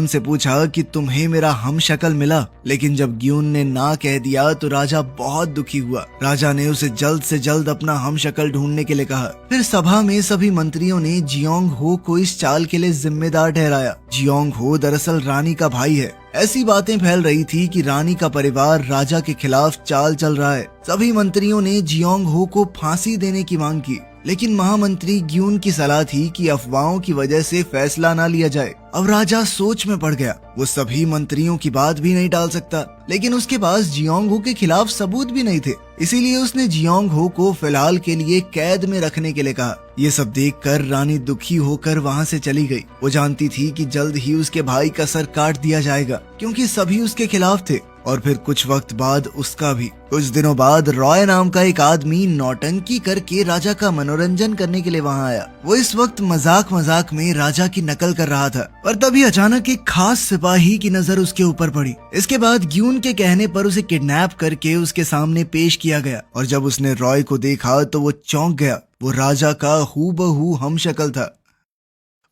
से पूछा कि तुम्हें मेरा हम शक्ल मिला, लेकिन जब ग्यून ने ना कह दिया तो राजा बहुत दुखी हुआ। राजा ने उसे जल्द से जल्द अपना हम शक्ल ढूंढने के लिए कहा। फिर सभा में सभी मंत्रियों ने जियोंग हो को इस चाल के लिए जिम्मेदार ठहराया। जियोंग हो दरअसल रानी का भाई है। ऐसी बातें फैल रही थी कि रानी का परिवार राजा के खिलाफ चाल चल रहा है। सभी मंत्रियों ने जियोंग हो को फांसी देने की मांग की, लेकिन महामंत्री ग्यून की सलाह थी कि अफवाहों की वजह से फैसला ना लिया जाए। अब राजा सोच में पड़ गया। वो सभी मंत्रियों की बात भी नहीं टाल सकता, लेकिन उसके पास जियोंग हो के खिलाफ सबूत भी नहीं थे। इसीलिए उसने जियोंग हो को फिलहाल के लिए कैद में रखने के लिए कहा। ये सब देखकर रानी दुखी होकर वहाँ से चली गई। वो जानती थी कि जल्द ही उसके भाई का सर काट दिया जाएगा, क्योंकि सभी उसके खिलाफ थे, और फिर कुछ वक्त बाद उसका भी। कुछ दिनों बाद रॉय नाम का एक आदमी नौटंकी करके राजा का मनोरंजन करने के लिए वहाँ आया। वो इस वक्त मजाक मजाक में राजा की नकल कर रहा था, पर तभी अचानक एक खास सिपाही की नजर उसके ऊपर पड़ी। इसके बाद ग्यून के कहने पर उसे किडनैप करके उसके सामने पेश किया गया, और जब उसने रॉय को देखा तो वो चौंक गया। वो राजा का हूबहू हम शक्ल था।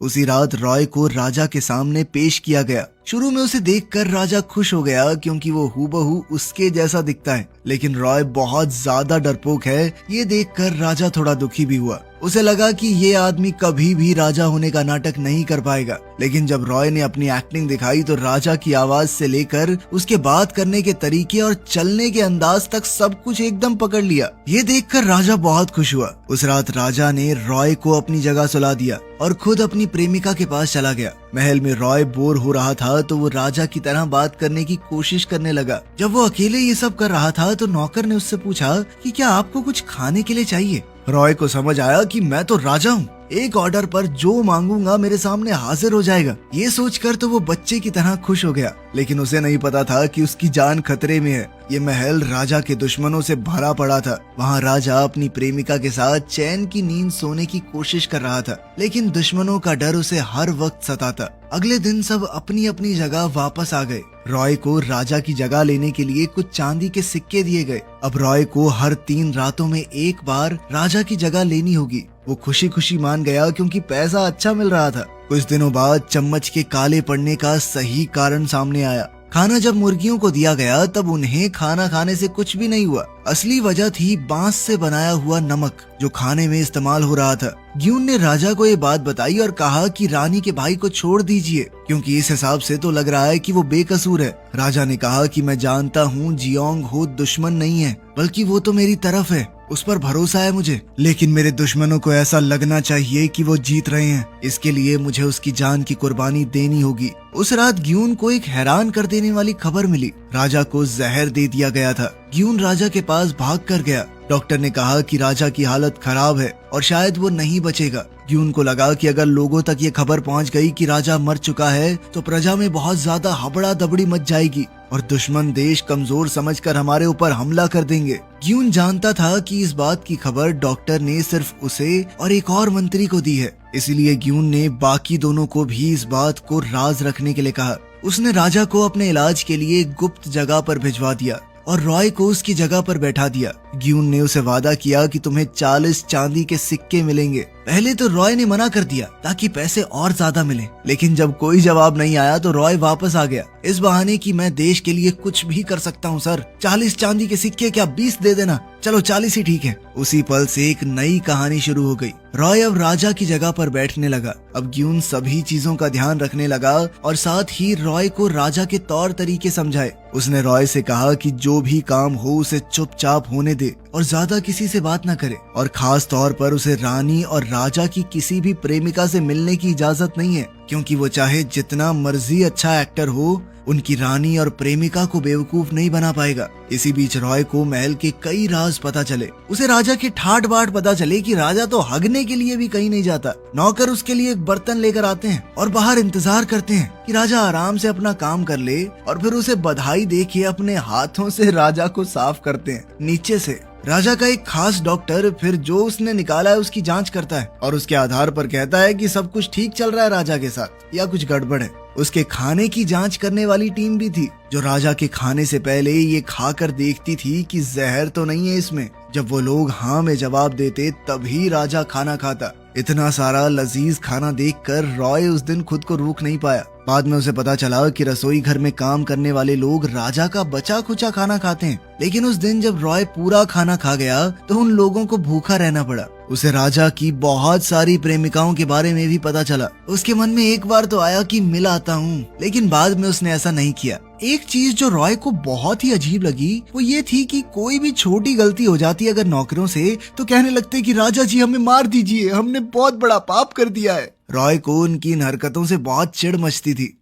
उसी रात रॉय को राजा के सामने पेश किया गया। शुरू में उसे देखकर राजा खुश हो गया, क्योंकि वो हूबहू उसके जैसा दिखता है, लेकिन रॉय बहुत ज्यादा डरपोक है। ये देखकर राजा थोड़ा दुखी भी हुआ। उसे लगा कि ये आदमी कभी भी राजा होने का नाटक नहीं कर पाएगा। लेकिन जब रॉय ने अपनी एक्टिंग दिखाई तो राजा की आवाज से लेकर उसके बात करने के तरीके और चलने के अंदाज तक सब कुछ एकदम पकड़ लिया। ये देखकर राजा बहुत खुश हुआ। उस रात राजा ने रॉय को अपनी जगह सुला दिया और खुद अपनी प्रेमिका के पास चला गया। महल में रॉय बोर हो रहा था तो वो राजा की तरह बात करने की कोशिश करने लगा। जब वो अकेले ये सब कर रहा था तो नौकर ने उससे पूछा कि क्या आपको कुछ खाने के लिए चाहिए। रॉय को समझ आया कि मैं तो राजा हूँ, एक ऑर्डर पर जो मांगूंगा मेरे सामने हाजिर हो जाएगा। ये सोचकर तो वो बच्चे की तरह खुश हो गया, लेकिन उसे नहीं पता था कि उसकी जान खतरे में है। ये महल राजा के दुश्मनों से भरा पड़ा था। वहाँ राजा अपनी प्रेमिका के साथ चैन की नींद सोने की कोशिश कर रहा था, लेकिन दुश्मनों का डर उसे हर वक्त सताता। अगले दिन सब अपनी अपनी जगह वापस आ गए। रॉय को राजा की जगह लेने के लिए कुछ चांदी के सिक्के दिए गए। अब रॉय को हर 3 रातों में एक बार राजा की जगह लेनी होगी। वो खुशी खुशी मान गया, क्योंकि पैसा अच्छा मिल रहा था। कुछ दिनों बाद चम्मच के काले पड़ने का सही कारण सामने आया। खाना जब मुर्गियों को दिया गया तब उन्हें खाना खाने से कुछ भी नहीं हुआ। असली वजह थी बांस से बनाया हुआ नमक, जो खाने में इस्तेमाल हो रहा था। ग्यून ने राजा को ये बात बताई और कहा कि रानी के भाई को छोड़ दीजिए, क्योंकि इस हिसाब से तो लग रहा है कि वो बेकसूर है। राजा ने कहा कि मैं जानता हूँ जियोंग हो दुश्मन नहीं है, बल्कि वो तो मेरी तरफ है, उस पर भरोसा है मुझे। लेकिन मेरे दुश्मनों को ऐसा लगना चाहिए कि वो जीत रहे हैं। इसके लिए मुझे उसकी जान की कुर्बानी देनी होगी। उस रात ग्यून को एक हैरान कर देने वाली खबर मिली। राजा को जहर दे दिया गया था। ग्यून राजा के पास भाग कर गया। डॉक्टर ने कहा कि राजा की हालत खराब है और शायद वो नहीं बचेगा। ग्यून को लगा कि अगर लोगों तक ये खबर पहुंच गई कि राजा मर चुका है तो प्रजा में बहुत ज्यादा हबड़ा दबड़ी मच जाएगी और दुश्मन देश कमजोर समझकर हमारे ऊपर हमला कर देंगे। ग्यून जानता था कि इस बात की खबर डॉक्टर ने सिर्फ उसे और एक और मंत्री को दी है, इसलिए ग्यून ने बाकी दोनों को भी इस बात को राज रखने के लिए कहा। उसने राजा को अपने इलाज के लिए गुप्त जगह पर भिजवा दिया और रॉय को उसकी जगह पर बैठा दिया। ग्यून ने उसे वादा किया कि तुम्हें 40 चांदी के सिक्के मिलेंगे। पहले तो रॉय ने मना कर दिया ताकि पैसे और ज्यादा मिले, लेकिन जब कोई जवाब नहीं आया तो रॉय वापस आ गया, इस बहाने कि मैं देश के लिए कुछ भी कर सकता हूँ सर। 40 चांदी के सिक्के क्या 20 दे देना, चलो 40 ही ठीक है। उसी पल से एक नई कहानी शुरू हो गई। रॉय अब राजा की जगह पर बैठने लगा। अब ग्यून सभी चीजों का ध्यान रखने लगा और साथ ही रॉय को राजा के तौर तरीके समझाए। उसने रॉय से कहा कि जो भी काम हो उसे चुपचाप होने दे और ज्यादा किसी से बात न करे, और खास तौर पर उसे रानी और राजा की किसी भी प्रेमिका से मिलने की इजाजत नहीं है, क्योंकि वो चाहे जितना मर्जी अच्छा एक्टर हो, उनकी रानी और प्रेमिका को बेवकूफ नहीं बना पाएगा। इसी बीच रॉय को महल के कई राज पता चले। उसे राजा के ठाट बाट पता चले कि राजा तो हगने के लिए भी कहीं नहीं जाता। नौकर उसके लिए एक बर्तन लेकर आते हैं और बाहर इंतजार करते हैं कि राजा आराम से अपना काम कर ले, और फिर उसे बधाई देके अपने हाथों से राजा को साफ करते हैं नीचे से। राजा का एक खास डॉक्टर फिर जो उसने निकाला है उसकी जांच करता है और उसके आधार पर कहता है कि सब कुछ ठीक चल रहा है राजा के साथ या कुछ गड़बड़ है। उसके खाने की जांच करने वाली टीम भी थी, जो राजा के खाने से पहले ये खाकर देखती थी कि जहर तो नहीं है इसमें। जब वो लोग हाँ में जवाब देते तभी राजा खाना खाता। इतना सारा लजीज खाना देखकर रॉय उस दिन खुद को रोक नहीं पाया। बाद में उसे पता चला कि रसोई घर में काम करने वाले लोग राजा का बचा खुचा खाना खाते हैं, लेकिन उस दिन जब रॉय पूरा खाना खा गया तो उन लोगों को भूखा रहना पड़ा। उसे राजा की बहुत सारी प्रेमिकाओं के बारे में भी पता चला। उसके मन में एक बार तो आया कि मिल आता हूँ, लेकिन बाद में उसने ऐसा नहीं किया। एक चीज जो रॉय को बहुत ही अजीब लगी वो ये थी कि कोई भी छोटी गलती हो जाती अगर नौकरों से तो कहने लगते कि राजा जी हमें मार दीजिए, हमने बहुत बड़ा पाप कर दिया है। रॉय को उनकी इन हरकतों से बहुत चिढ़ मचती थी।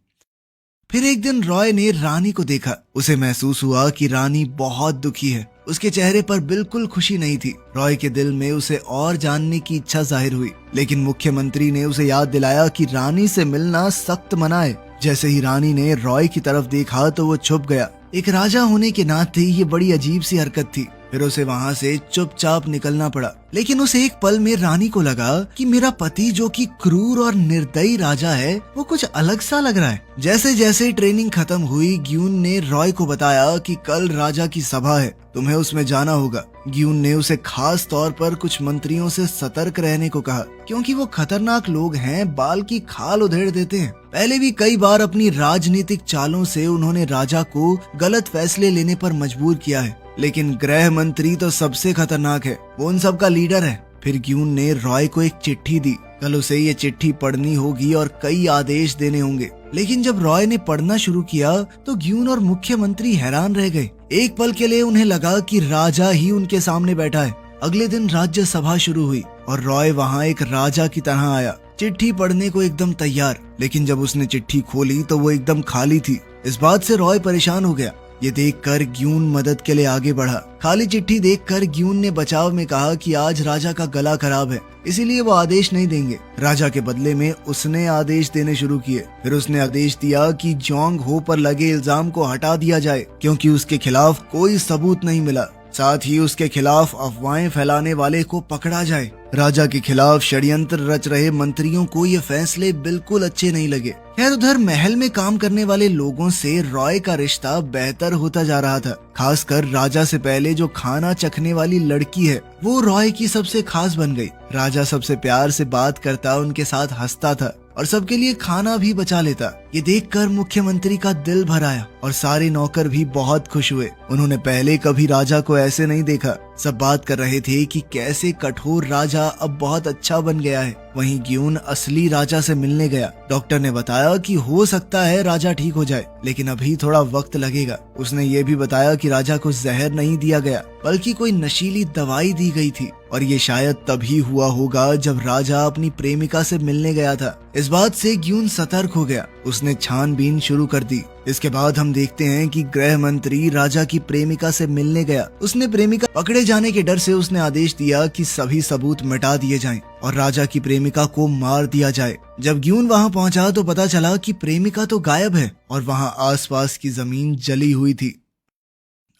फिर एक दिन रॉय ने रानी को देखा। उसे महसूस हुआ कि रानी बहुत दुखी है। उसके चेहरे पर बिल्कुल खुशी नहीं थी। रॉय के दिल में उसे और जानने की इच्छा जाहिर हुई, लेकिन मुख्यमंत्री ने उसे याद दिलाया कि रानी से मिलना सख्त मना है। जैसे ही रानी ने रॉय की तरफ देखा तो वो छुप गया। एक राजा होने के नाते ये बड़ी अजीब सी हरकत थी। फिर उसे वहाँ से चुपचाप निकलना पड़ा। लेकिन उसे एक पल में रानी को लगा कि मेरा पति जो कि क्रूर और निर्दयी राजा है वो कुछ अलग सा लग रहा है। जैसे जैसे ट्रेनिंग खत्म हुई ग्यून ने रॉय को बताया कि कल राजा की सभा है, तुम्हें उसमें जाना होगा। ग्यून ने उसे खास तौर पर कुछ मंत्रियों से सतर्क रहने को कहा, क्योंकि वो खतरनाक लोग हैं, बाल की खाल उधेड़ देते हैं। पहले भी कई बार अपनी राजनीतिक चालों से उन्होंने राजा को गलत फैसले लेने पर मजबूर किया है, लेकिन गृह मंत्री तो सबसे खतरनाक है, वो उन सब का लीडर है। फिर ग्यून ने रॉय को एक चिट्ठी दी। कल उसे ये चिट्ठी पढ़नी होगी और कई आदेश देने होंगे। लेकिन जब रॉय ने पढ़ना शुरू किया तो ग्यून और मुख्यमंत्री हैरान रह गए। एक पल के लिए उन्हें लगा कि राजा ही उनके सामने बैठा है। अगले दिन राज्य सभा शुरू हुई और रॉय वहाँ एक राजा की तरह आया, चिट्ठी पढ़ने को एकदम तैयार। लेकिन जब उसने चिट्ठी खोली तो वो एकदम खाली थी। इस बात से रॉय परेशान हो गया। ये देखकर ग्यून मदद के लिए आगे बढ़ा। खाली चिट्ठी देखकर ग्यून ने बचाव में कहा कि आज राजा का गला खराब है, इसीलिए वो आदेश नहीं देंगे। राजा के बदले में उसने आदेश देने शुरू किए। फिर उसने आदेश दिया कि जोंग हो पर लगे इल्जाम को हटा दिया जाए, क्योंकि उसके खिलाफ कोई सबूत नहीं मिला। साथ ही उसके खिलाफ अफवाहें फैलाने वाले को पकड़ा जाए। राजा के खिलाफ षड्यंत्र रच रहे मंत्रियों को ये फैसले बिल्कुल अच्छे नहीं लगे। खैर, उधर महल में काम करने वाले लोगों से रॉय का रिश्ता बेहतर होता जा रहा था। खासकर राजा से पहले जो खाना चखने वाली लड़की है वो रॉय की सबसे खास बन गई। राजा सबसे प्यार से बात करता, उनके साथ हंसता था और सबके लिए खाना भी बचा लेता। ये देखकर मुख्यमंत्री का दिल भर आया और सारे नौकर भी बहुत खुश हुए। उन्होंने पहले कभी राजा को ऐसे नहीं देखा। सब बात कर रहे थे कि कैसे कठोर राजा अब बहुत अच्छा बन गया है। वहीं ग्यून असली राजा से मिलने गया। डॉक्टर ने बताया कि हो सकता है राजा ठीक हो जाए, लेकिन अभी थोड़ा वक्त लगेगा। उसने ये भी बताया कि राजा को जहर नहीं दिया गया, बल्कि कोई नशीली दवाई दी गई थी, और ये शायद तभी हुआ होगा जब राजा अपनी प्रेमिका से मिलने गया था। इस बात से ग्यून सतर्क हो गया। उसने छानबीन शुरू कर दी। इसके बाद हम देखते हैं कि गृह मंत्री राजा की प्रेमिका से मिलने गया। उसने प्रेमिका पकड़े जाने के डर से उसने आदेश दिया कि सभी सबूत मिटा दिए जाएं और राजा की प्रेमिका को मार दिया जाए। जब ग्यून वहां पहुंचा तो पता चला कि प्रेमिका तो गायब है और वहां आसपास की जमीन जली हुई थी।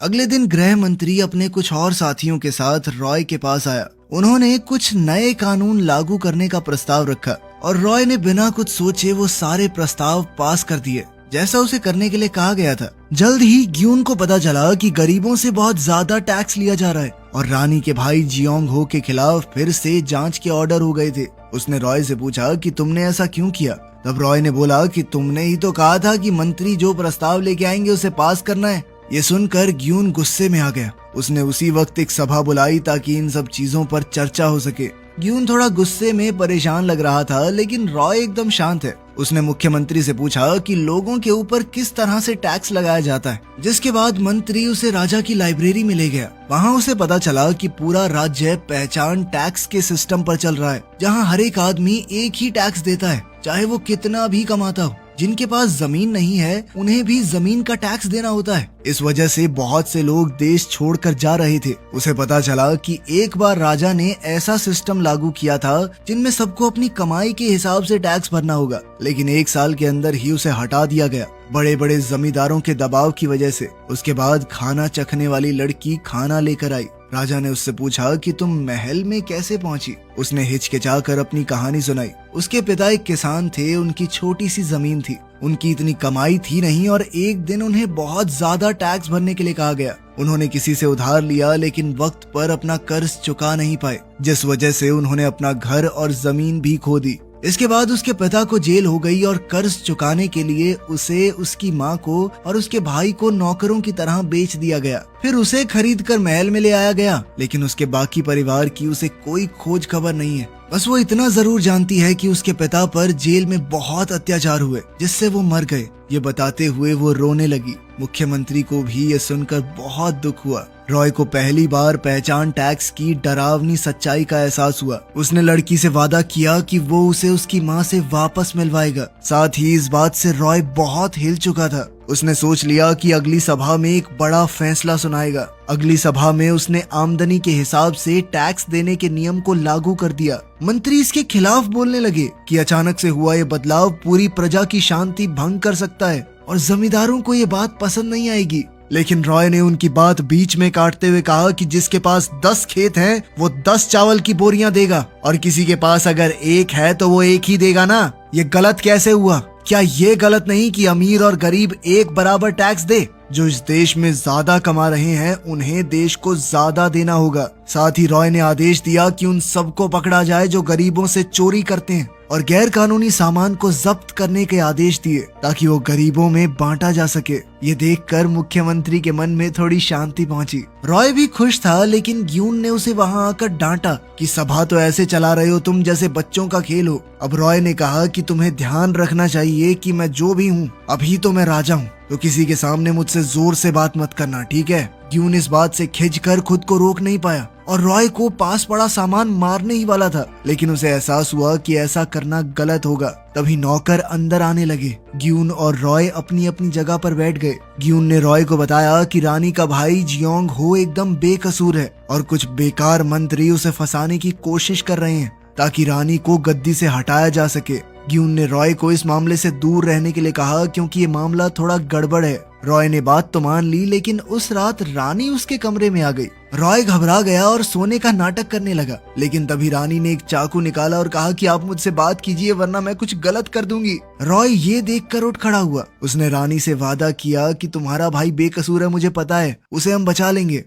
अगले दिन गृह मंत्री अपने कुछ और साथियों के साथ रॉय के पास आया। उन्होंने कुछ नए कानून लागू करने का प्रस्ताव रखा और रॉय ने बिना कुछ सोचे वो सारे प्रस्ताव पास कर दिए, जैसा उसे करने के लिए कहा गया था। जल्द ही ग्यून को पता चला कि गरीबों से बहुत ज्यादा टैक्स लिया जा रहा है और रानी के भाई जियोंग हो के खिलाफ फिर से जांच के ऑर्डर हो गए थे। उसने रॉय से पूछा कि तुमने ऐसा क्यों किया। तब रॉय ने बोला कि तुमने ही तो कहा था कि मंत्री जो प्रस्ताव लेके आएंगे उसे पास करना है। ये सुनकर ग्यून गुस्से में आ गया। उसने उसी वक्त एक सभा बुलाई ताकि इन सब चीजों पर चर्चा हो सके। ग्यून थोड़ा गुस्से में परेशान लग रहा था, लेकिन रॉय एकदम शांत है। उसने मुख्यमंत्री से पूछा कि लोगों के ऊपर किस तरह से टैक्स लगाया जाता है, जिसके बाद मंत्री उसे राजा की लाइब्रेरी में ले गया। वहाँ उसे पता चला कि पूरा राज्य पहचान टैक्स के सिस्टम पर चल रहा है, जहाँ हर एक आदमी एक ही टैक्स देता है, चाहे वो कितना भी कमाता हो। जिनके पास जमीन नहीं है उन्हें भी जमीन का टैक्स देना होता है। इस वजह से बहुत से लोग देश छोड़कर जा रहे थे। उसे पता चला कि एक बार राजा ने ऐसा सिस्टम लागू किया था जिनमें सबको अपनी कमाई के हिसाब से टैक्स भरना होगा, लेकिन 1 साल के अंदर ही उसे हटा दिया गया, बड़े बड़े जमींदारों के दबाव की वजह से। उसके बाद खाना चखने वाली लड़की खाना लेकर आई। राजा ने उससे पूछा कि तुम महल में कैसे पहुंची। उसने हिचकिचाकर अपनी कहानी सुनाई। उसके पिता एक किसान थे, उनकी छोटी सी जमीन थी, उनकी इतनी कमाई थी नहीं और एक दिन उन्हें बहुत ज्यादा टैक्स भरने के लिए कहा गया। उन्होंने किसी से उधार लिया, लेकिन वक्त पर अपना कर्ज चुका नहीं पाए, जिस वजह से उन्होंने अपना घर और जमीन भी खो दी। इसके बाद उसके पिता को जेल हो गई और कर्ज चुकाने के लिए उसे, उसकी माँ को और उसके भाई को नौकरों की तरह बेच दिया गया। फिर उसे खरीद कर महल में ले आया गया, लेकिन उसके बाकी परिवार की उसे कोई खोज खबर नहीं है। बस वो इतना जरूर जानती है कि उसके पिता पर जेल में बहुत अत्याचार हुए, जिससे वो मर गए। ये बताते हुए वो रोने लगी। मुख्यमंत्री को भी ये सुनकर बहुत दुख हुआ। रॉय को पहली बार पहचान टैक्स की डरावनी सच्चाई का एहसास हुआ। उसने लड़की से वादा किया कि वो उसे उसकी माँ से वापस मिलवाएगा। साथ ही इस बात से रॉय बहुत हिल चुका था। उसने सोच लिया कि अगली सभा में एक बड़ा फैसला सुनाएगा। अगली सभा में उसने आमदनी के हिसाब से टैक्स देने के नियम को लागू कर दिया। मंत्री इसके खिलाफ बोलने लगे कि अचानक से हुआ ये बदलाव पूरी प्रजा की शांति भंग कर सकता है और जमींदारों को ये बात पसंद नहीं आएगी। लेकिन रॉय ने उनकी बात बीच में काटते हुए कहा कि जिसके पास 10 खेत हैं, वो 10 चावल की बोरियां देगा, और किसी के पास अगर एक है तो वो एक ही देगा ना। ये गलत कैसे हुआ? क्या ये गलत नहीं कि अमीर और गरीब एक बराबर टैक्स दे? जो इस देश में ज्यादा कमा रहे हैं उन्हें देश को ज्यादा देना होगा। साथ ही रॉय ने आदेश दिया कि उन सबको पकड़ा जाए जो गरीबों से चोरी करते हैं, और गैर कानूनी सामान को जब्त करने के आदेश दिए ताकि वो गरीबों में बांटा जा सके। ये देखकर मुख्यमंत्री के मन में थोड़ी शांति पहुंची। रॉय भी खुश था, लेकिन ग्यून ने उसे वहां आकर डांटा कि सभा तो ऐसे चला रहे हो तुम जैसे बच्चों का खेल हो। अब रॉय ने कहा कि तुम्हें ध्यान रखना चाहिए कि मैं जो भी हूँ, अभी तो मैं राजा हूँ, तो किसी के सामने मुझसे जोर से बात मत करना, ठीक है? ग्यून इस बात से खिंचकर खुद को रोक नहीं पाया और रॉय को पास पड़ा सामान मारने ही वाला था, लेकिन उसे एहसास हुआ कि ऐसा करना गलत होगा। तभी नौकर अंदर आने लगे। ग्यून और रॉय अपनी अपनी जगह पर बैठ गए। ग्यून ने रॉय को बताया कि रानी का भाई जियोंग हो एकदम बेकसूर है और कुछ बेकार मंत्री उसे फंसाने की कोशिश कर रहे हैं ताकि रानी को गद्दी से हटाया जा सके। ग्यून ने रॉय को इस मामले से दूर रहने के लिए कहा क्योंकि ये मामला थोड़ा गड़बड़ है। रॉय ने बात तो मान ली, लेकिन उस रात रानी उसके कमरे में आ गई। रॉय घबरा गया और सोने का नाटक करने लगा, लेकिन तभी रानी ने एक चाकू निकाला और कहा कि आप मुझसे बात कीजिए वरना मैं कुछ गलत कर दूंगी। रॉय ये देखकर उठ खड़ा हुआ। उसने रानी से वादा किया कि तुम्हारा भाई बेकसूर है, मुझे पता है, उसे हम बचा लेंगे।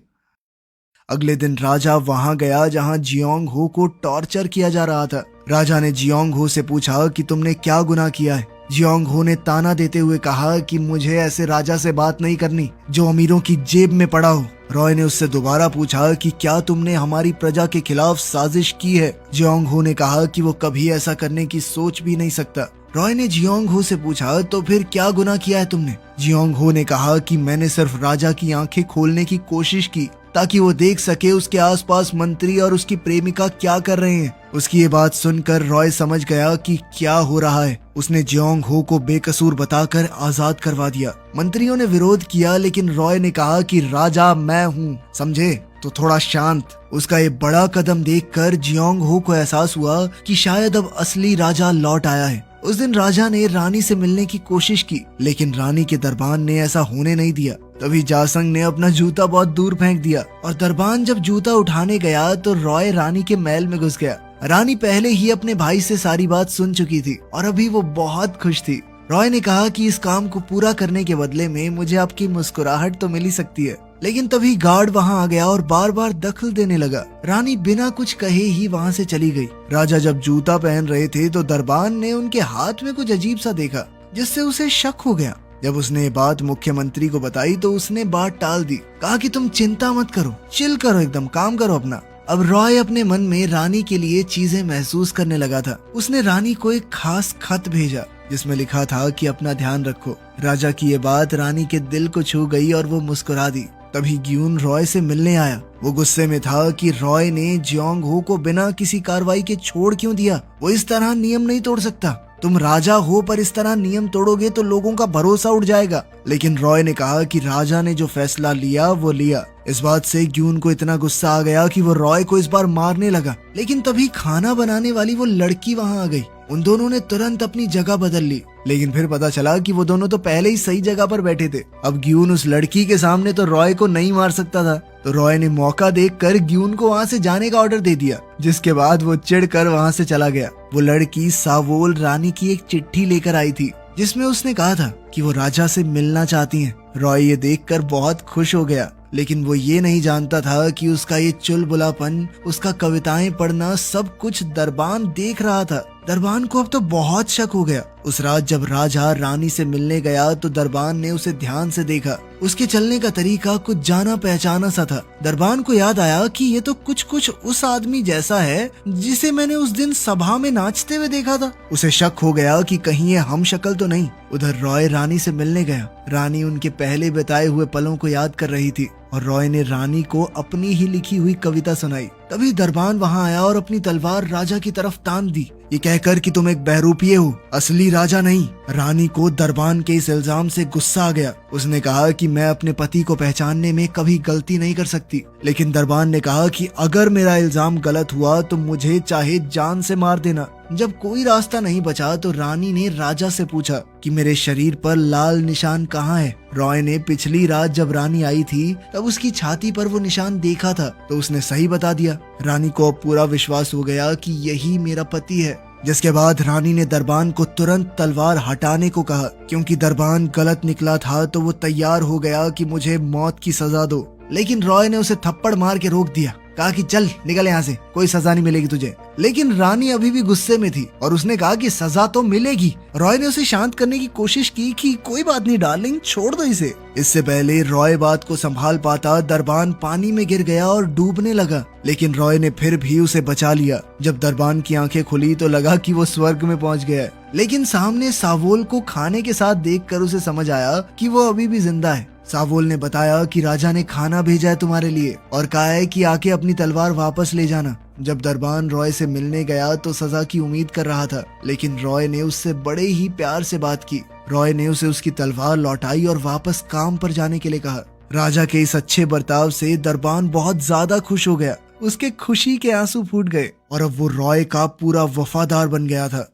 अगले दिन राजा वहां गया जहां जियोंग हो को टॉर्चर किया जा रहा था। राजा ने जियोंग हो से पूछा कि तुमने क्या गुनाह किया है। जियोंग हो ने ताना देते हुए कहा कि मुझे ऐसे राजा से बात नहीं करनी जो अमीरों की जेब में पड़ा हो। रॉय ने उससे दोबारा पूछा कि क्या तुमने हमारी प्रजा के खिलाफ साजिश की है। जियोंग हो ने कहा कि वो कभी ऐसा करने की सोच भी नहीं सकता। रॉय ने जियोंग हो से पूछा तो फिर क्या गुनाह किया है तुमने। जियोंग हो ने कहा कि मैंने सिर्फ राजा की आंखें खोलने की कोशिश की ताकि वो देख सके उसके आसपास मंत्री और उसकी प्रेमिका क्या कर रहे हैं। उसकी ये बात सुनकर रॉय समझ गया कि क्या हो रहा है। उसने जियोंग हो को बेकसूर बताकर आजाद करवा दिया। मंत्रियों ने विरोध किया, लेकिन रॉय ने कहा कि राजा मैं हूँ, समझे, तो थोड़ा शांत। उसका ये बड़ा कदम देखकर जियोंग हो को एहसास हुआ कि शायद अब असली राजा लौट आया है। उस दिन राजा ने रानी से मिलने की कोशिश की, लेकिन रानी के दरबान ने ऐसा होने नहीं दिया। तभी जासंग ने अपना जूता बहुत दूर फेंक दिया और दरबान जब जूता उठाने गया तो रॉय रानी के महल में घुस गया। रानी पहले ही अपने भाई से सारी बात सुन चुकी थी और अभी वो बहुत खुश थी। रॉय ने कहा कि इस काम को पूरा करने के बदले में मुझे आपकी मुस्कुराहट तो मिल ही सकती है, लेकिन तभी गार्ड वहां आ गया और बार बार दखल देने लगा। रानी बिना कुछ कहे ही वहां से चली गई। राजा जब जूता पहन रहे थे तो दरबान ने उनके हाथ में कुछ अजीब सा देखा, जिससे उसे शक हो गया। जब उसने ये बात मुख्यमंत्री को बताई तो उसने बात टाल दी, कहा कि तुम चिंता मत करो, चिल करो, एकदम काम करो अपना। अब रॉय अपने मन में रानी के लिए चीजें महसूस करने लगा था। उसने रानी को एक खास खत भेजा जिसमें लिखा था कि अपना ध्यान रखो। राजा की ये बात रानी के दिल को छू गई और वो मुस्कुरा दी। तभी ग्यून रॉय से मिलने आया। वो गुस्से में था कि रॉय ने जियोंग हो को बिना किसी कार्रवाई के छोड़ क्यों दिया। वो इस तरह नियम नहीं तोड़ सकता। तुम राजा हो पर इस तरह नियम तोड़ोगे तो लोगों का भरोसा उड़ जाएगा। लेकिन रॉय ने कहा कि राजा ने जो फैसला लिया वो लिया। इस बात से ग्यून को इतना गुस्सा आ गया कि वो रॉय को इस बार मारने लगा, लेकिन तभी खाना बनाने वाली वो लड़की वहां आ गई। उन दोनों ने तुरंत अपनी जगह बदल ली, लेकिन फिर पता चला कि वो दोनों तो पहले ही सही जगह पर बैठे थे। अब ग्यून उस लड़की के सामने तो रॉय को नहीं मार सकता था, तो रॉय ने मौका देखकर ग्यून को वहां से जाने का ऑर्डर दे दिया, जिसके बाद वो चिढ़कर वहां से चला गया। वो लड़की सावोल रानी की एक चिट्ठी लेकर आई थी जिसमें उसने कहा था कि वो राजा से मिलना चाहती हैं। रॉय ये देखकर बहुत खुश हो गया, लेकिन वो ये नहीं जानता था कि उसका ये चुलबुलापन, उसका कविताएं पढ़ना, सब कुछ दरबान देख रहा था। दरबान को अब तो बहुत शक हो गया। उस रात जब राजा रानी से मिलने गया तो दरबान ने उसे ध्यान से देखा। उसके चलने का तरीका कुछ जाना पहचाना सा था। दरबान को याद आया कि ये तो कुछ कुछ उस आदमी जैसा है जिसे मैंने उस दिन सभा में नाचते हुए देखा था। उसे शक हो गया कि कहीं ये हम शक्ल तो नहीं। उधर रॉय रानी से मिलने गया। रानी उनके पहले बिताए हुए पलों को याद कर रही थी और रॉय ने रानी को अपनी ही लिखी हुई कविता सुनाई। तभी दरबान वहां आया और अपनी तलवार राजा की तरफ तान दी, ये कहकर कि तुम एक बहरूपिये हो, असली राजा नहीं। रानी को दरबान के इस इल्जाम से गुस्सा आ गया। उसने कहा कि मैं अपने पति को पहचानने में कभी गलती नहीं कर सकती। लेकिन दरबान ने कहा कि अगर मेरा इल्जाम गलत हुआ तो मुझे चाहे जान से मार देना। जब कोई रास्ता नहीं बचा तो रानी ने राजा से पूछा कि मेरे शरीर पर लाल निशान कहाँ है। रॉय ने पिछली रात जब रानी आई थी तब उसकी छाती पर वो निशान देखा था तो उसने सही बता दिया। रानी को अब पूरा विश्वास हो गया कि यही मेरा पति है। जिसके बाद रानी ने दरबान को तुरंत तलवार हटाने को कहा। क्योंकि दरबान गलत निकला था तो वो तैयार हो गया कि मुझे मौत की सजा दो। लेकिन रॉय ने उसे थप्पड़ मार के रोक दिया, कहा कि चल निकल यहाँ से, कोई सजा नहीं मिलेगी तुझे। लेकिन रानी अभी भी गुस्से में थी और उसने कहा कि सजा तो मिलेगी। रॉय ने उसे शांत करने की कोशिश की कि कोई बात नहीं डार्लिंग, छोड़ दो इसे। इससे पहले रॉय बात को संभाल पाता दरबान पानी में गिर गया और डूबने लगा। लेकिन रॉय ने फिर भी उसे बचा लिया। जब दरबान की आंखें खुली तो लगा कि वो स्वर्ग में पहुंच गया है। लेकिन सामने सावोल को खाने के साथ देखकर उसे समझ आया कि वो अभी भी जिंदा है। सावोल ने बताया कि राजा ने खाना भेजा है तुम्हारे लिए और कहा है कि आके अपनी तलवार वापस ले जाना। जब दरबान रॉय से मिलने गया तो सजा की उम्मीद कर रहा था, लेकिन रॉय ने उससे बड़े ही प्यार से बात की। रॉय ने उसे उसकी तलवार लौटाई और वापस काम पर जाने के लिए कहा। राजा के इस अच्छे बर्ताव से दरबान बहुत ज्यादा खुश हो गया। उसके खुशी के आंसू फूट गए और अब वो रॉय का पूरा वफादार बन गया था।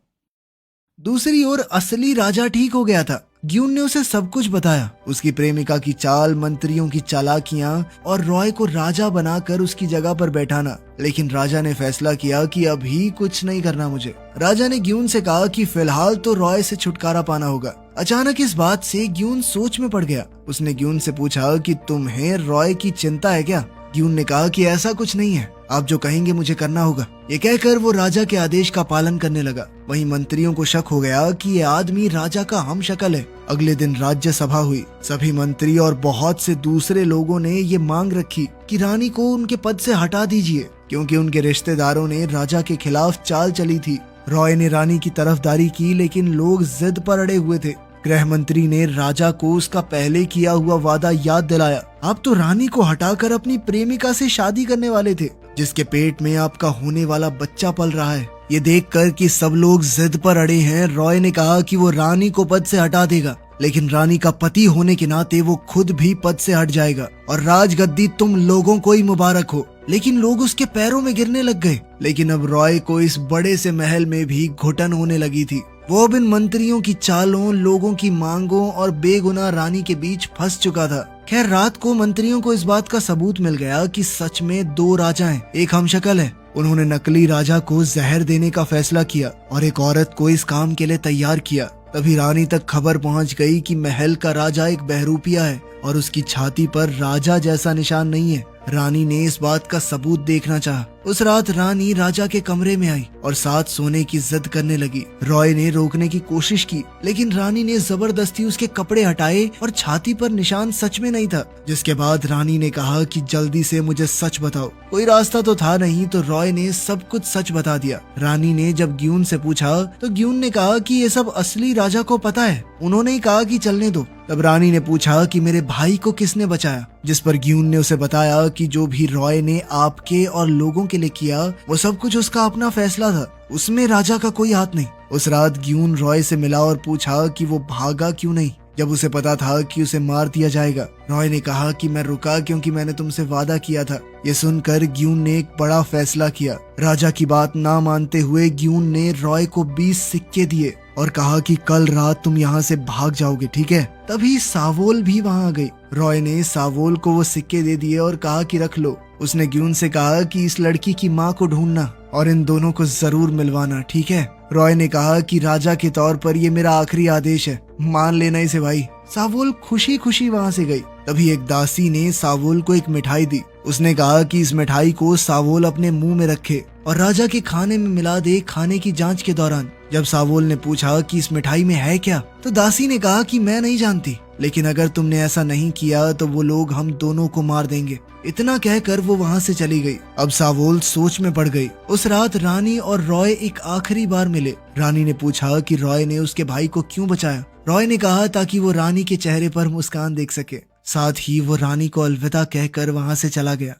दूसरी ओर असली राजा ठीक हो गया था। ग्यून ने उसे सब कुछ बताया, उसकी प्रेमिका की चाल, मंत्रियों की चालाकियां और रॉय को राजा बनाकर उसकी जगह पर बैठाना। लेकिन राजा ने फैसला किया कि अभी कुछ नहीं करना मुझे। राजा ने ग्यून से कहा कि फिलहाल तो रॉय से छुटकारा पाना होगा। अचानक इस बात से ग्यून सोच में पड़ गया। उसने ग्यून से पूछा कि तुम्हें रॉय की चिंता है क्या? ग्यून ने कहा कि ऐसा कुछ नहीं है, आप जो कहेंगे मुझे करना होगा। ये कहकर वो राजा के आदेश का पालन करने लगा। वहीं मंत्रियों को शक हो गया कि ये आदमी राजा का हम शक्ल है। अगले दिन राज्य सभा हुई। सभी मंत्री और बहुत से दूसरे लोगों ने ये मांग रखी कि रानी को उनके पद से हटा दीजिए, क्योंकि उनके रिश्तेदारों ने राजा के खिलाफ चाल चली थी। रॉय ने रानी की तरफदारी की, लेकिन लोग जिद पर अड़े हुए थे। गृह मंत्री ने राजा को उसका पहले किया हुआ वादा याद दिलाया। आप तो रानी को हटाकर अपनी प्रेमिका से शादी करने वाले थे, जिसके पेट में आपका होने वाला बच्चा पल रहा है। ये देखकर कि सब लोग जिद पर अड़े हैं, रॉय ने कहा कि वो रानी को पद से हटा देगा, लेकिन रानी का पति होने के नाते वो खुद भी पद से हट जाएगा और राजगद्दी तुम लोगों को ही मुबारक हो। लेकिन लोग उसके पैरों में गिरने लग गए। लेकिन अब रॉय को इस बड़े से महल में भी घुटन होने लगी थी। वो अब इन मंत्रियों की चालों, लोगों की मांगों और बेगुनाह रानी के बीच फंस चुका था। खैर, रात को मंत्रियों को इस बात का सबूत मिल गया कि सच में दो राजा हैं, एक हमशक्ल है। उन्होंने नकली राजा को जहर देने का फैसला किया और एक औरत को इस काम के लिए तैयार किया। तभी रानी तक खबर पहुंच गई कि महल का राजा एक बहरूपिया है और उसकी छाती पर राजा जैसा निशान नहीं है। रानी ने इस बात का सबूत देखना चाहा। उस रात रानी राजा के कमरे में आई और साथ सोने की जिद करने लगी। रॉय ने रोकने की कोशिश की, लेकिन रानी ने जबरदस्ती उसके कपड़े हटाए और छाती पर निशान सच में नहीं था। जिसके बाद रानी ने कहा कि जल्दी से मुझे सच बताओ। कोई रास्ता तो था नहीं, तो रॉय ने सब कुछ सच बता दिया। रानी ने जब ग्यून से पूछा तो ग्यून ने कहा कि ये सब असली राजा को पता है, उन्होंने ही कहा कि चलने दो। तब रानी ने पूछा कि मेरे भाई को किसने बचाया, जिस पर ग्यून ने उसे बताया कि जो भी रॉय ने आपके और लोगों के लिए किया वो सब कुछ उसका अपना फैसला था, उसमें राजा का कोई हाथ नहीं। उस रात ग्यून रॉय से मिला और पूछा कि वो भागा क्यों नहीं, जब उसे पता था कि उसे मार दिया जाएगा। रॉय ने कहा कि मैं रुका क्योंकि मैंने तुमसे वादा किया था। ये सुनकर ग्यून ने एक बड़ा फैसला किया। राजा की बात ना मानते हुए ग्यून ने रॉय को 20 सिक्के दिए और कहा कि कल रात तुम यहाँ से भाग जाओगे, ठीक है? तभी सावोल भी वहाँ आ गई। रॉय ने सावोल को वो सिक्के दे दिए और कहा कि रख लो। उसने ग्यून से कहा कि इस लड़की की माँ को ढूंढना और इन दोनों को जरूर मिलवाना, ठीक है? रॉय ने कहा कि राजा के तौर पर ये मेरा आखिरी आदेश है, मान लेना इसे भाई। सावोल खुशी खुशी वहाँ से गई। तभी एक दासी ने सावोल को एक मिठाई दी। उसने कहा कि इस मिठाई को सावोल अपने मुंह में रखे और राजा के खाने में मिला दे खाने की जांच के दौरान। जब सावोल ने पूछा कि इस मिठाई में है क्या, तो दासी ने कहा कि मैं नहीं जानती, लेकिन अगर तुमने ऐसा नहीं किया तो वो लोग हम दोनों को मार देंगे। इतना कहकर वो वहाँ से चली गई। अब सावोल सोच में पड़ गई। उस रात रानी और रॉय एक आखिरी बार मिले। रानी ने पूछा कि रॉय ने उसके भाई को क्यों बचाया। रॉय ने कहा ताकि वो रानी के चेहरे पर मुस्कान देख सके। साथ ही वो रानी को अलविदा कहकर वहाँ से चला गया।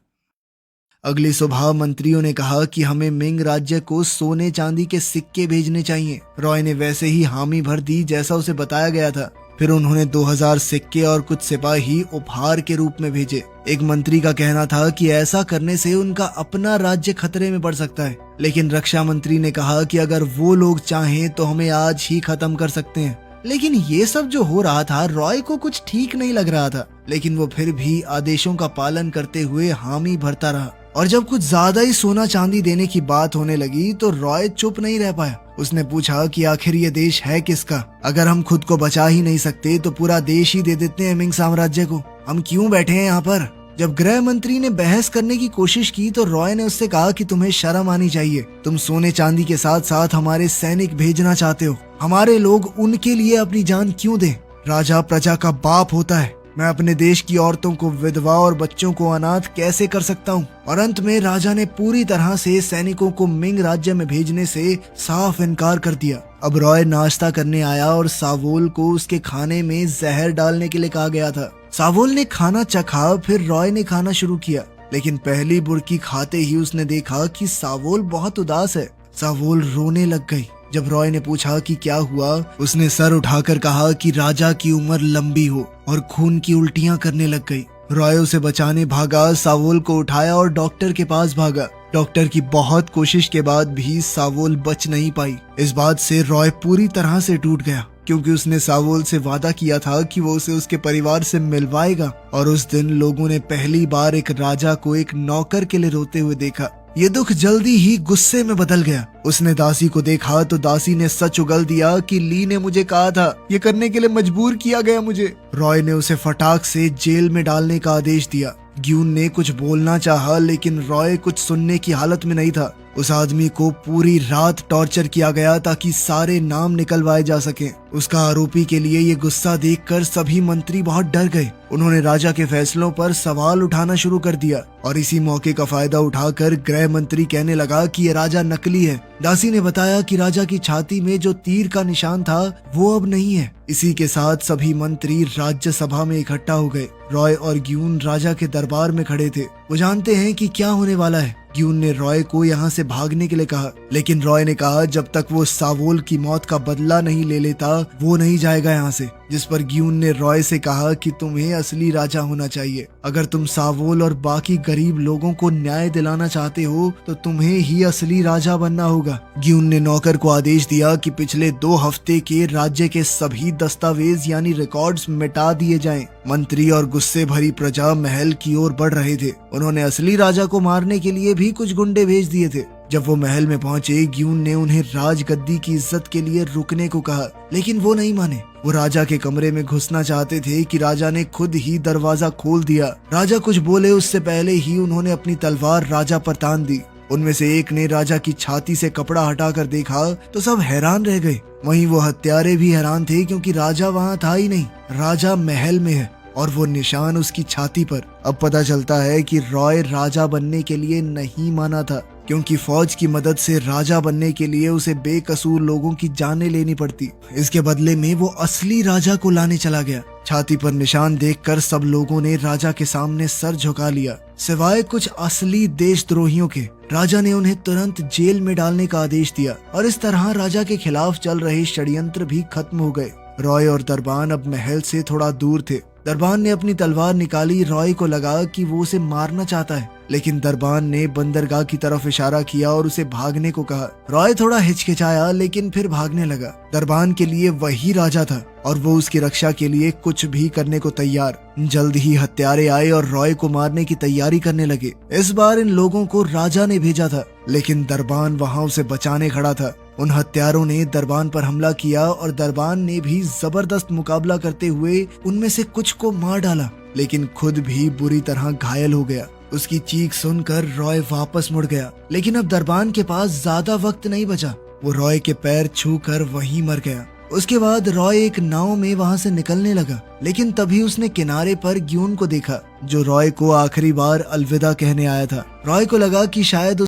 अगली सुबह मंत्रियों ने कहा कि हमें मिंग राज्य को सोने चांदी के सिक्के भेजने चाहिए। रॉय ने वैसे ही हामी भर दी जैसा उसे बताया गया था। फिर उन्होंने 2000 सिक्के और कुछ सिपाही उपहार के रूप में भेजे। एक मंत्री का कहना था कि ऐसा करने से उनका अपना राज्य खतरे में पड़ सकता है, लेकिन रक्षा मंत्री ने कहा कि अगर वो लोग चाहें तो हमें आज ही खत्म कर सकते हैं। लेकिन ये सब जो हो रहा था रॉय को कुछ ठीक नहीं लग रहा था, लेकिन वो फिर भी आदेशों का पालन करते हुए हामी भरता रहा। और जब कुछ ज्यादा ही सोना चांदी देने की बात होने लगी तो रॉय चुप नहीं रह पाया। उसने पूछा कि आखिर ये देश है किसका? अगर हम खुद को बचा ही नहीं सकते तो पूरा देश ही दे देते हैं मिंग साम्राज्य को। हम क्यों बैठे हैं यहाँ पर? जब गृह मंत्री ने बहस करने की कोशिश की तो रॉय ने उससे कहा कि तुम्हें शर्म आनी चाहिए। तुम सोने चांदी के साथ साथ हमारे सैनिक भेजना चाहते हो। हमारे लोग उनके लिए अपनी जान क्यों दें? राजा प्रजा का बाप होता है। मैं अपने देश की औरतों को विधवा और बच्चों को अनाथ कैसे कर सकता हूँ? और अंत में राजा ने पूरी तरह से सैनिकों को मिंग राज्य में भेजने से साफ इनकार कर दिया। अब रॉय नाश्ता करने आया और सावोल को उसके खाने में जहर डालने के लिए कहा गया था। सावोल ने खाना चखा, फिर रॉय ने खाना शुरू किया, लेकिन पहली बुर्की खाते ही उसने देखा कि सावोल बहुत उदास है। सावोल रोने लग गई। जब रॉय ने पूछा कि क्या हुआ, उसने सर उठाकर कहा कि राजा की उम्र लंबी हो और खून की उल्टियां करने लग गई। रॉय उसे बचाने भागा, सावोल को उठाया और डॉक्टर के पास भागा। डॉक्टर की बहुत कोशिश के बाद भी सावोल बच नहीं पाई। इस बात से रॉय पूरी तरह से टूट गया, क्योंकि उसने सावोल से वादा किया था कि वो उसे उसके परिवार से मिलवाएगा। और उस दिन लोगों ने पहली बार एक राजा को एक नौकर के लिए रोते हुए देखा। ये दुख जल्दी ही गुस्से में बदल गया। उसने दासी को देखा तो दासी ने सच उगल दिया कि ली ने मुझे कहा था, ये करने के लिए मजबूर किया गया मुझे। रॉय ने उसे फटाक से जेल में डालने का आदेश दिया। ग्यून ने कुछ बोलना चाहा, लेकिन रॉय कुछ सुनने की हालत में नहीं था। उस आदमी को पूरी रात टॉर्चर किया गया ताकि सारे नाम निकलवाए जा सकें। उसका आरोपी के लिए ये गुस्सा देखकर सभी मंत्री बहुत डर गए। उन्होंने राजा के फैसलों पर सवाल उठाना शुरू कर दिया और इसी मौके का फायदा उठाकर गृह मंत्री कहने लगा कि ये राजा नकली है। दासी ने बताया कि राजा की छाती में जो तीर का निशान था वो अब नहीं है। इसी के साथ सभी मंत्री राज्यसभा में इकट्ठा हो गए। रॉय और ग्यून राजा के दरबार में खड़े थे। वो जानते हैं कि क्या होने वाला है। ग्यून ने रॉय को यहाँ से भागने के लिए कहा, लेकिन रॉय ने कहा जब तक वो सावोल की मौत का बदला नहीं ले लेता वो नहीं जाएगा यहाँ से। जिस पर ग्यून ने रॉय से कहा कि तुम्हें असली राजा होना चाहिए। अगर तुम सावोल और बाकी गरीब लोगों को न्याय दिलाना चाहते हो तो तुम्हें ही असली राजा बनना होगा। ग्यून ने नौकर को आदेश दिया कि पिछले 2 हफ्ते के राज्य के सभी दस्तावेज यानी रिकॉर्ड्स मिटा दिए जाएं। मंत्री और गुस्से भरी प्रजा महल की ओर बढ़ रहे थे। उन्होंने असली राजा को मारने के लिए भी कुछ गुंडे भेज दिए थे। जब वो महल में पहुंचे, ग्यून ने उन्हें राजगद्दी की इज्जत के लिए रुकने को कहा, लेकिन वो नहीं माने। वो राजा के कमरे में घुसना चाहते थे कि राजा ने खुद ही दरवाजा खोल दिया। राजा कुछ बोले उससे पहले ही उन्होंने अपनी तलवार राजा पर तान दी। उनमें से एक ने राजा की छाती से कपड़ा हटाकर देखा तो सब हैरान रह गए। वहीं वो हत्यारे भी हैरान थे, क्योंकि राजा वहाँ था ही नहीं। राजा महल में है और वो निशान उसकी छाती पर। अब पता चलता है कि रॉय राजा बनने के लिए नहीं माना था, क्योंकि फौज की मदद से राजा बनने के लिए उसे बेकसूर लोगों की जानें लेनी पड़ती। इसके बदले में वो असली राजा को लाने चला गया। छाती पर निशान देखकर सब लोगों ने राजा के सामने सर झुका लिया, सिवाय कुछ असली देशद्रोहियों के। राजा ने उन्हें तुरंत जेल में डालने का आदेश दिया और इस तरह राजा के खिलाफ चल रहे षड्यंत्र भी खत्म हो गए। रॉय और दरबान अब महल से थोड़ा दूर थे। दरबान ने अपनी तलवार निकाली। रॉय को लगा कि वो उसे मारना चाहता है, लेकिन दरबान ने बंदरगाह की तरफ इशारा किया और उसे भागने को कहा। रॉय थोड़ा हिचकिचाया, लेकिन फिर भागने लगा। दरबान के लिए वही राजा था और वो उसकी रक्षा के लिए कुछ भी करने को तैयार। जल्द ही हत्यारे आए और रॉय को मारने की तैयारी करने लगे। इस बार इन लोगों को राजा ने भेजा था, लेकिन दरबान वहाँ उसे बचाने खड़ा था। उन हत्यारों ने दरबान पर हमला किया और दरबान ने भी जबरदस्त मुकाबला करते हुए उनमें से कुछ को मार डाला, लेकिन खुद भी बुरी तरह घायल हो गया। उसकी चीख सुनकर रॉय वापस मुड़ गया, लेकिन अब दरबान के पास ज्यादा वक्त नहीं बचा। वो रॉय के पैर छू कर वहीं मर गया। उसके बाद रॉय एक नाव में वहां से निकलने लगा, लेकिन तभी उसने किनारे पर ग्यून को देखा, जो रॉय को आखिरी बार अलविदा कहने आया था। रॉय को लगा कि शायद